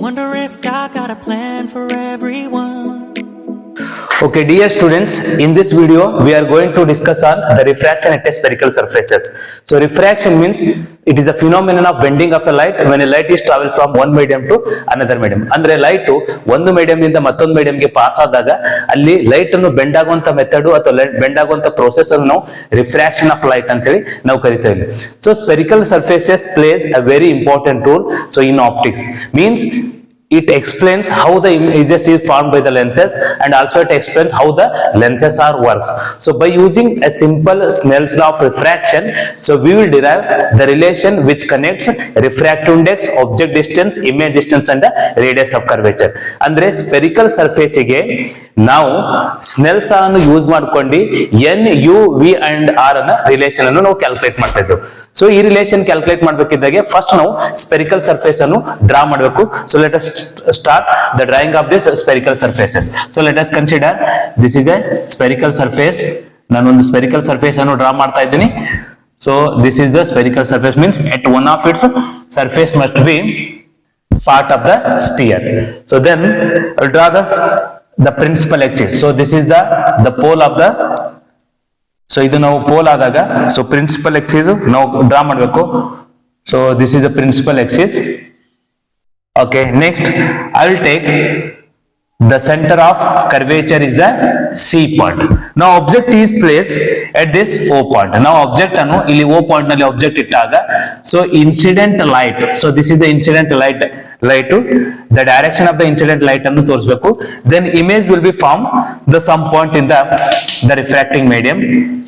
wonder if God got a plan for everyone. Okay, dear students, in this video we are going to discuss on the refraction at spherical surfaces. So refraction means it is a phenomenon of bending of a light when a light is travel from one medium to another medium. ಅಂದ್ರೆ light ಒಂದು medium ಇಂದ ಮತ್ತೊಂದು ಮೀಡಿಯಂಗೆ pass ಆದಾಗ ಅಲ್ಲಿ light ಅನ್ನು bend ಆಗುವಂತ method ಅಥವಾ bend ಆಗುವಂತ ಪ್ರೋಸೆಸ್ ಅನ್ನು ನಾವು ರಿಫ್ರಾಕ್ಷನ್ ಆಫ್ ಲೈಟ್ ಅಂತ ಹೇಳಿ ನಾವು ಕರಿತೇವೆ. So spherical surfaces place a very important role. So in optics means it explains how the images is formed by the lenses, and also it explains how the lenses are works. So by using a simple Snell's law of refraction, so we will derive the relation which connects refractive index, object distance, image distance and the radius of curvature. Andre spherical surface ಗೆ ನಾವು Snell's law ಅನ್ನು use ಮಾಡ್ಕೊಂಡು n u v and r ಅನ್ನ relation ಅನ್ನು ನಾವು calculate ಮಾಡ್ತಾ ಇದ್ದೇವೆ. So ಈ ರಿಲೇಷನ್ ಕ್ಯಾಲ್ಕುಲೇಟ್ ಮಾಡಬೇಕಿದ್ದಾಗೆ ಫಸ್ಟ್ ನಾವು ಸ್ಪೆರಿಕಲ್ ಸರ್ಫೇಸ್ ಅನ್ನು ಡ್ರಾ ಮಾಡಬೇಕು. So let us start the drawing of this spherical surfaces. So let us consider this is a spherical surface. ನಾನು ಒಂದು spherical surface ಅನ್ನು ಡ್ರಾ ಮಾಡ್ತಾ ಇದ್ದೀನಿ. So this is the spherical surface means at one of its surface must be part of the sphere. So then I will draw the principal axis. So this is the pole of the, so ಇದು ನಾವು pole ಆದಾಗ so principal axis ನಾವು draw ಮಾಡಬೇಕು. So this is the principal axis. Okay, next I will take the center of curvature is the C point. Now object is placed at this O point. Now object ಅನ್ನು ಇಲ್ಲಿ O point ನಲ್ಲಿ object ಇಟ್ಟಾಗ so incident light, so this is the incident light the direction of the incident light ಅನ್ನು ತೋರಿಸಬೇಕು. Then image will be formed the some point in the refracting medium.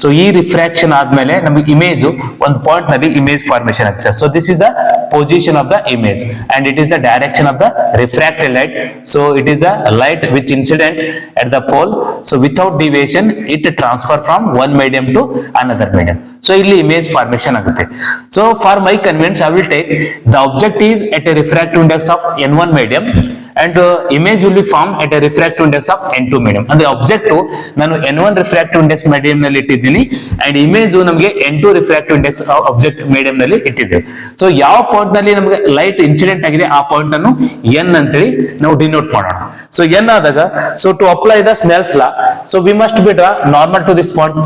So ಈ refraction ಆದ್ಮೇಲೆ ನಮಗೆ image ಒಂದು point ನಲ್ಲಿ image formation ಆಗುತ್ತೆ. So this is the position of the image and it is the direction of the refracted light. So it is the light which incident at the pole. So without deviation it transfer from one medium to another medium. So ಇಲ್ಲಿ image formation ಆಗುತ್ತೆ. So for my convenience I will take the object is at a refractive index of n1 medium and image will be formed at a refractive index of n2 medium. ಅಂದ್ರೆ object ನಾನು n1 refractive index medium ನಲ್ಲಿ ಇಟ್ಟಿದ್ದೀನಿ and image ನಮಗೆ n2 refractive index object medium ನಲ್ಲಿ ಇಟ್ಟಿದ್ದೇವೆ. So ಯಾವ point ನಲ್ಲಿ ನಮಗೆ ಲೈಟ್ ಇನ್ಸಿಡೆಂಟ್ ಆಗಿದೆ ಆ ಪಾಯಿಂಟ್ ಅನ್ನು n ಅಂತೇಳಿ ನಾವು ಡಿನೋಟ್ ಮಾಡೋಣ. ಸೊ n ಆದಾಗ so to apply the Snell's law so we must be draw normal to this point.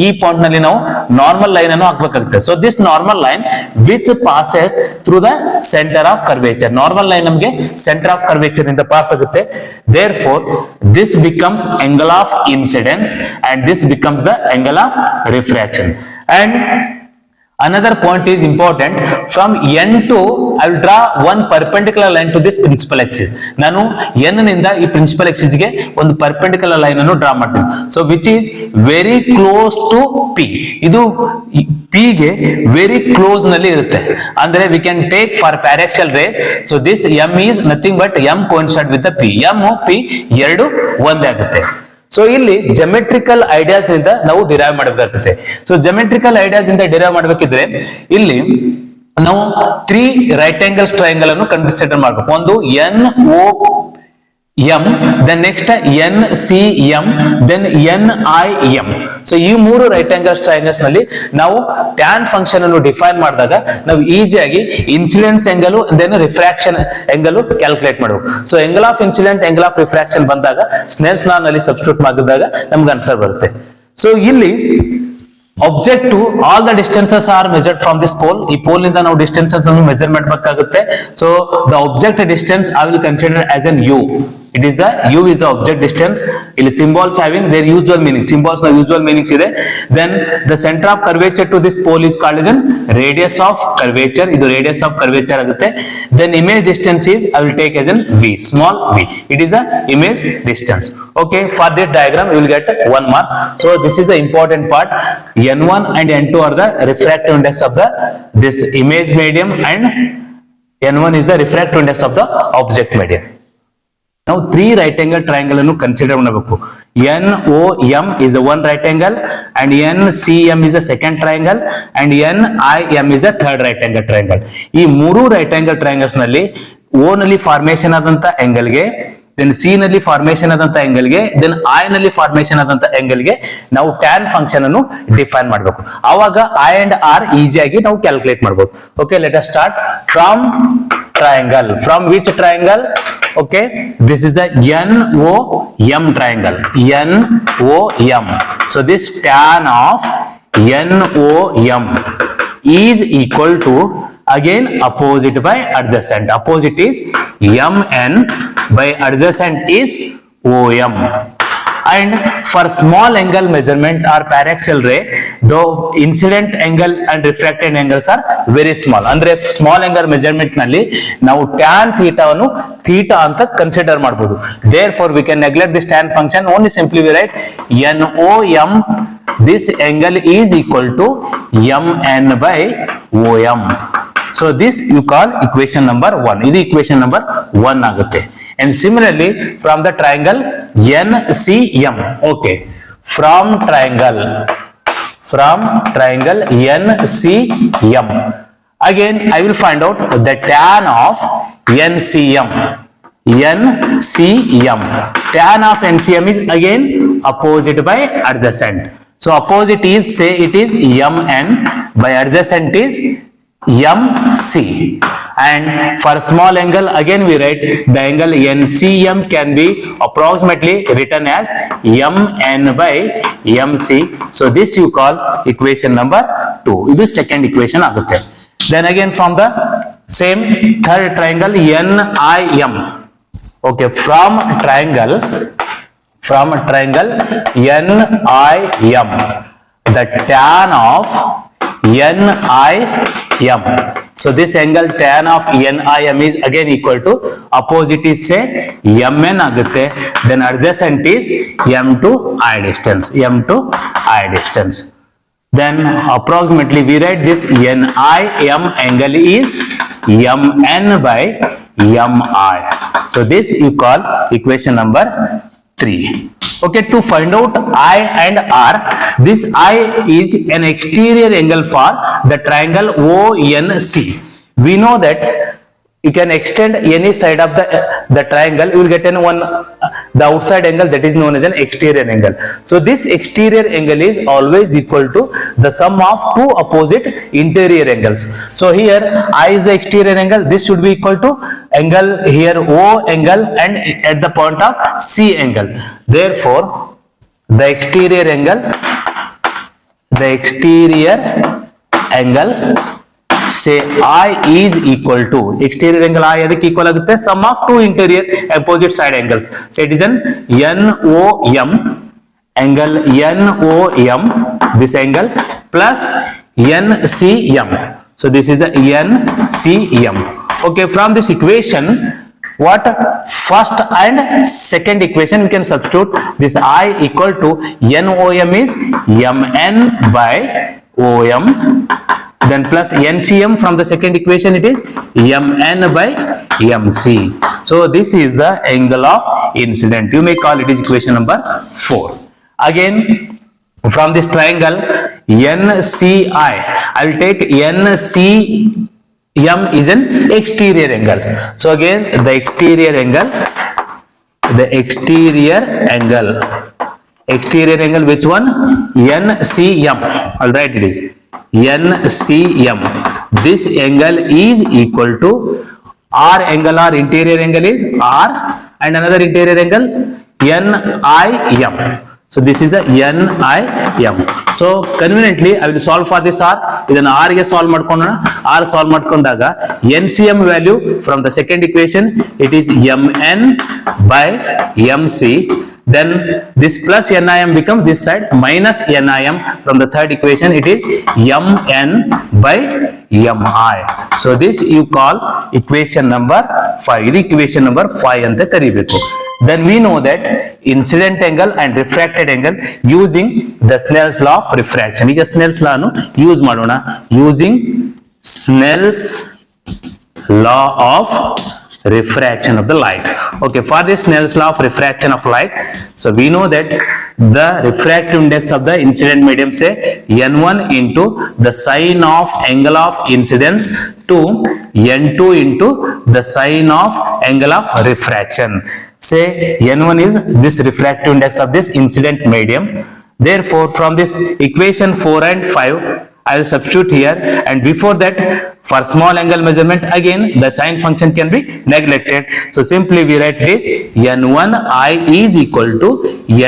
ಈ ಪಾಯಿಂಟ್ ನಲ್ಲಿ ನಾವು ನಾರ್ಮಲ್ ಲೈನ್ ಅನ್ನು ಹಾಕಬೇಕಾಗುತ್ತೆ. So this normal line which passes through the centre of curvature. Normal line ನಮಗೆ centre of curvature ಇಂದ pass ಆಗುತ್ತೆ. Therefore this becomes angle of incidence and this becomes the angle of refraction. And another point is important. From n to I will draw one perpendicular line to this principal axis. ನಾನು n ನಿಂದ ಈ principal axis ಗೆ ಒಂದು perpendicular line ಅನ್ನು draw ಮಾಡ್ತೀನಿ. So which is very close to p. ಇದು p ಗೆ very close ನಲ್ಲಿ ಇರುತ್ತೆ. ಅಂದ್ರೆ we can take for paraxial rays. So this m is nothing but m coincide with the p. m p ಎರಡು ಒಂದೇ ಆಗುತ್ತೆ. ಸೊ ಇಲ್ಲಿ ಜೆಮೆಟ್ರಿಕಲ್ ಐಡಿಯಾಸ್ ನಿಂದ ನಾವು ಡಿರೈವ್ ಮಾಡಬೇಕಾಗುತ್ತೆ. ಸೊ ಜೆಮೆಟ್ರಿಕಲ್ ಐಡಿಯಾಸ್ ಇಂದ ಡಿರೈವ್ ಮಾಡಬೇಕಿದ್ರೆ ಇಲ್ಲಿ ನಾವು 3 ರೈಟ್ ಆಂಗಲ್ಸ್ ಟ್ರಯಾಂಗಲ್ ಅನ್ನು ಕನ್ಸಿಡರ್ ಮಾಡಬೇಕು. ಒಂದು N O M, then next N C M, then N I M. So ಈ ಮೂರು ರೈಟ್ ಆಂಗಲ್ಸ್ ಟ್ರಯಾಂಗಲ್ಸ್ ನಲ್ಲಿ ನಾವು ಟ್ಯಾನ್ ಫಂಕ್ಷನ್ ಅನ್ನು ಡಿಫೈನ್ ಮಾಡಿದಾಗ ನಾವು ಈಸಿಯಾಗಿ incidence angle then refraction angle calculate ಮಾಡಬೇಕು. So angle of incident, angle of refraction ಬಂದಾಗ ಸ್ನೆಲ್ಸ್ ಲಾ ನಲ್ಲಿ ಸಬ್ಸ್ಟಿಟ್ಯೂಟ್ ಮಾಡಿದಾಗ ನಮ್ಗೆ ಆನ್ಸರ್ ಬರುತ್ತೆ. ಸೊ ಇಲ್ಲಿ object to all the distances are measured from this pole. ಈ pole ಇಂದ ನಾವು distances ಅನ್ನು ಮೆಜರ್ ಮಾಡಬೇಕಾಗುತ್ತೆ. So the object distance I will consider as an u. It is the u is the object distance. ಇಲ್ಲಿ symbols having their usual meaning. Symbols ನ usual meanings ಇದೆ. Then the center of curvature to this pole is called as an radius of curvature. ಇದು radius of curvature ಆಗುತ್ತೆ. Then image distance is I will take as an v, small v. It is the image distance. Okay, for this diagram you will get 1 mark. So this is the important part. n1 and n2 are the refractive index of this image medium and n1 is the refractive index of the object medium. Now 3 right angle triangle ಅನ್ನು consider ಮಾಡಬೇಕು. NOM is the one right angle and NCM is the second triangle and NIM is the third right angle triangle. ಈ ಮೂರು right angle triangles ನಲ್ಲಿ O ನಲ್ಲಿ formation ಆದಂತ angle ಗೆ then C ನಲ್ಲಿ formation ಆದಂತ angle ಗೆ ದೆನ್ ಐ ನಲ್ಲಿ ಫಾರ್ಮೇಶನ್ ಆದಂತ angle ಗೆ ನಾವು tan ಫಂಕ್ಷನ್ ಅನ್ನು ಡಿಫೈನ್ ಮಾಡಬೇಕು. ಆವಾಗ ಐ ಅಂಡ್ ಆರ್ ಈಸಿಯಾಗಿ ನಾವು ಕ್ಯಾಲ್ಕುಲೇಟ್ ಮಾಡಬಹುದು. Okay, let us start from triangle. From which triangle? Okay, this is the NOM triangle. NOM. So this tan of NOM is equal to, again, opposite by adjacent. Opposite is MN by adjacent is OM. And for small angle measurement or paraxial ray, the incident angle and refracted angles are very small. Andre small angle measurement nalli ನಾವು tan theta ಅನ್ನು theta ಅಂತ consider ಮಾಡಬಹುದು. Therefore we can neglect this tan function. Only simply we write NOM. This angle is equal to MN by OM. So this you call equation number 1. This equation number 1 ಆಗುತ್ತೆ. And similarly from the triangle NCM. Okay, from triangle NCM, again I will find out the tan of NCM. Tan of NCM is again opposite by adjacent. So opposite is, say it is MN by adjacent is MC. And for small angle, again we write the angle NCM can be approximately written as MN by MC. So this you call equation number 2. This is second equation agutte. Then again from the same third triangle NIM. Okay, from triangle NIM, the tan of NIM. So this angle tan of NIM is again equal to, opposite is say MN agutte, then adjacent is M to I distance. Then approximately we write this NIM angle is MN by MI. So this you call equation number 3. Okay, to find out I and R, this I is an exterior angle for the triangle ONC. We know that you can extend any side of the triangle, you will get the outside angle, that is known as an exterior angle. So this exterior angle is always equal to the sum of two opposite interior angles. So here I is the exterior angle, this should be equal to angle here O angle and at the point of C angle. Therefore the exterior angle say I is equal to, exterior angle I adike equal agutte sum of two interior opposite side angles. So it is an NOM angle, NOM this angle plus NCM. So this is the NCM. Okay, from this equation, what first and second equation we can substitute this I equal to NOM is MN by OM, then plus NCM from the second equation it is MN by MC. So this is the angle of incident. You may call it is equation number 4. Again from this triangle NCI, I will take NCM is an exterior angle. So again the exterior angle which one? NCM. All right, it is NCM. This angle is equal to R angle or interior angle is R and another interior angle NIM. So this is the NIM. So conveniently I will solve for this R. Then R ಗೆ solve ಮಾಡ್ಕೊಂಡೋಣ. R solve ಮಾಡ್ಕೊಂಡಾಗ NCM value from the second equation it is MN by MC. Then this plus NIM becomes this side minus NIM. From the third equation it is MN by MI. So this you call equation number 5. This equation number 5 ante ಕರಿಬೇಕು. Then we know that incident angle and refracted angle using the Snell's law of refraction. ಈಗ Snell's law ಅನ್ನು use ಮಾಡೋಣ. Using Snell's law of refraction of the light. Okay, for this Snell's law of refraction of light, so we know that the refractive index of the incident medium say N1 into the sine of angle of incidence to N2 into the sine of angle of refraction. say n1 is this refractive index of this incident medium. Therefore, from this equation 4 and 5, I will substitute here, and before that, for small angle measurement, again the sine function can be neglected. So simply we write this n1 I is equal to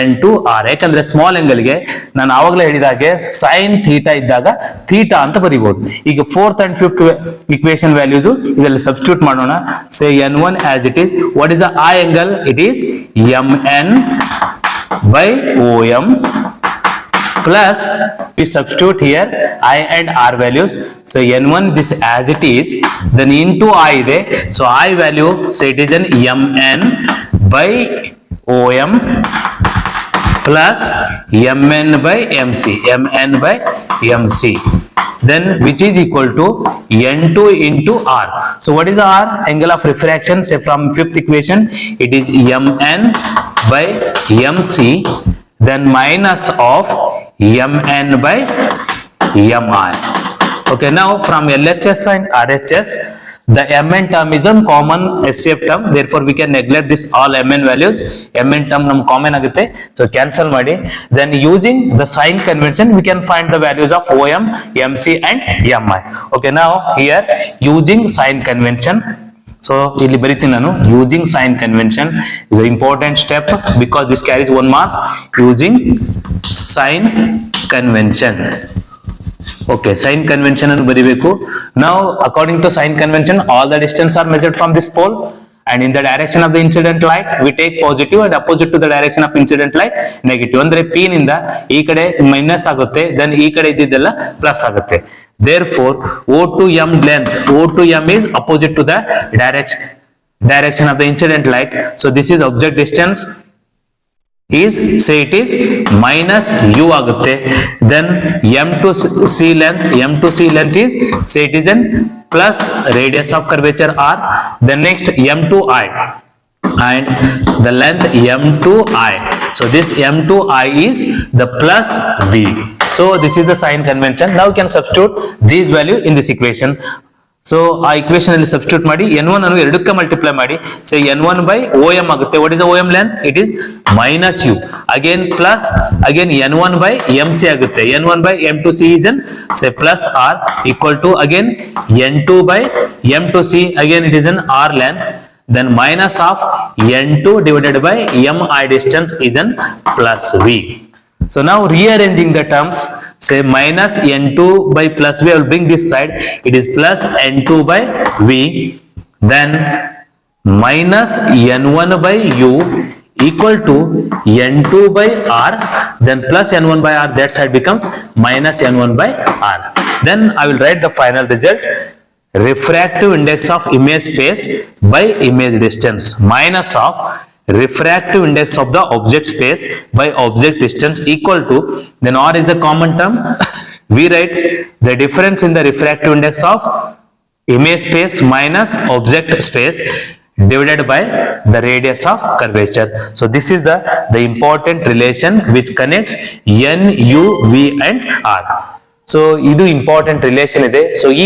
n2 r. ಯಾಕಂದ್ರೆ small ಅಂಗಲ್ಗೆ ನಾನು ಆವಾಗಲೇ ಹೇಳಿದಾಗೆ sine theta ಇದ್ದಾಗ theta ಅಂತ ಬರೀಬಹುದು. ಈಗ fourth and fifth equation values ಇದರಲ್ಲಿ substitute ಮಾಡೋಣ. ಸೇ n1 as it is. What is the I angle? It is mn by om. Plus we substitute here I and R values. So n1 this as it is, then into I ide, so I value, so it is an mn by om plus mn by mc, mn by mc, then which is equal to n2 into R. So what is the R? Angle of refraction. Say from fifth equation, it is mn by mc, then minus of mn by mi. Okay, now from LHS and RHS, the mn term is a common SCF term, therefore we can neglect this all mn values. Mn term nam common agutte, so cancel madi. Then using the sign convention, we can find the values of om, mc and mi. Okay, now here using sign convention, so ಇಲ್ಲಿ ಬರೀತೀನಿ ನಾನು. Using sign convention is a important step because this carries 1 marks. Using sign convention. Okay, sign convention ಅನ್ನು ಬರೀಬೇಕು. Now according to sign convention, all the distance are measured from this pole, and in the direction of the incident light we take positive and opposite to the direction of incident light negative. ಅಂದ್ರೆ p ನಿಂದ ಈ ಕಡೆ minus ಆಗುತ್ತೆ, then ಈ ಕಡೆ ಇದ್ದಿದ್ದೆಲ್ಲ plus ಆಗುತ್ತೆ. Therefore O to m length, O to m is opposite to the direction of the incident light. So this is object distance is, say it is minus u ಆಗುತ್ತೆ. Then m to c length is, say it is an plus radius of curvature r. Then next m to I, and the length m to I. So this m to I is the plus v. So this is the sign convention. Now you can substitute these value in this equation. So ಆ equation ಅಲ್ಲಿ substitute ಮಾಡಿ n1 ಅನ್ನು ಎರಡಕ್ಕೆ multiply ಮಾಡಿ. say n1 by om ಆಗುತ್ತೆ. what is the om length? It is minus u. again plus again n1 by mc ಆಗುತ್ತೆ. n1 by m to c is an, say plus r, equal to again n2 by m to c, again it is an r length, then minus of n2 divided by mi distance is an plus v. So now rearranging the terms, say minus n2 by plus v, I will bring this side, it is plus n2 by v, then minus n1 by u equal to n2 by r, then plus n1 by r, that side becomes minus n1 by r. Then I will write the final result. Refractive index of image space by image distance minus of refractive index of the object space by object distance equal to, then R is the common term, we write the difference in the refractive index of image space minus object space divided by the radius of curvature. So this is the important relation which connects n, u, v and r. So ಇದು important relation ಇದೆ. So ಈ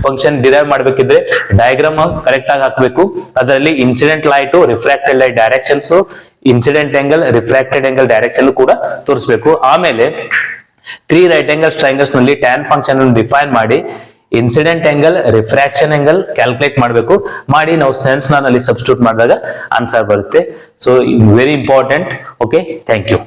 function derive ಮಾಡಬೇಕಿದ್ರೆ diagram correct ಆಗಿ ಹಾಕಬೇಕು. ಅದರಲ್ಲಿ incident light, refracted light directions, incident angle, refracted angle direction ಕೂಡ ತೋರಿಸಬೇಕು. ಆಮೇಲೆ 3 ರೈಟ್ ಆಂಗಲ್ ಟ್ರಯಾಂಗಲ್ಸ್ ನಲ್ಲಿ ಟ್ಯಾನ್ ಫಂಕ್ಷನ್ ಅನ್ನು ಡಿಫೈನ್ ಮಾಡಿ incident angle, refraction angle calculate ಮಾಡಬೇಕು. ಮಾಡಿ ನಾವು ಸೆನ್ಸ್ ನಲ್ಲಿ ಸಬ್ಸ್ಟಿಟ್ಯೂಟ್ ಮಾಡಿದಾಗ ಆನ್ಸರ್ ಬರುತ್ತೆ. So very important. Okay, thank you.